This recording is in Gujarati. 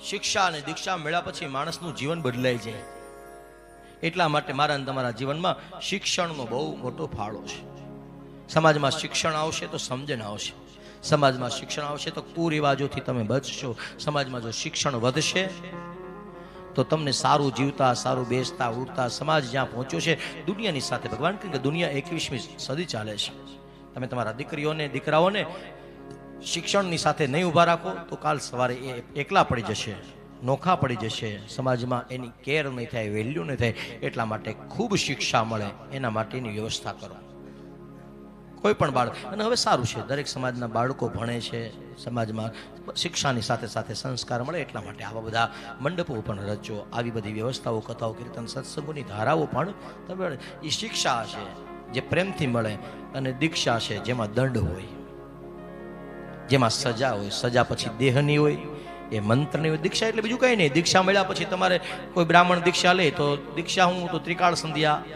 શિક્ષા અને દીક્ષા મળ્યા પછી માણસનું જીવન બદલાઈ જાય. એટલા માટે મારા અને તમારા જીવનમાં શિક્ષણનો બહુ મોટો ફાળો છે. સમાજમાં શિક્ષણ આવશે તો સમજણ આવશે. સમાજમાં શિક્ષણ આવશે તો કુરિવાજોથી તમે બચશો. સમાજમાં જો શિક્ષણ વધશે તો તમને સારું જીવતા, સારું બેસતા, ઉઠતા સમાજ જ્યાં પહોંચ્યો છે દુનિયાની સાથે, ભગવાન કે દુનિયા 21મી સદી ચાલે છે. તમે તમારા દીકરીઓને, દીકરાઓને શિક્ષણની સાથે નહીં ઊભા રાખો તો કાલ સવારે એ એકલા પડી જશે, નોખા પડી જશે. સમાજમાં એની કેર નહીં થાય, વેલ્યુ નહીં થાય. એટલા માટે ખૂબ શિક્ષા મળે એના માટેની વ્યવસ્થા કરો. કોઈ પણ બાળક, અને હવે સારું છે દરેક સમાજના બાળકો ભણે છે, સમાજમાં શિક્ષાની સાથે સાથે સંસ્કાર મળે. એટલા માટે આવા બધા મંડપો પણ રચો, આવી બધી વ્યવસ્થાઓ, કથાઓ, કીર્તન, સત્સંગોની ધારાઓ પણ તમે. એ શિક્ષા છે જે પ્રેમથી મળે, અને દીક્ષા છે જેમાં દંડ હોય, જેમાં સજા હોય. સજા પછી દેહની હોય, એ મંત્રની હોય. દીક્ષા એટલે બીજું કંઈ નહીં. દીક્ષા મળ્યા પછી તમારે કોઈ બ્રાહ્મણ દીક્ષા લે તો દીક્ષા હું તો ત્રિકાળ સંધ્યા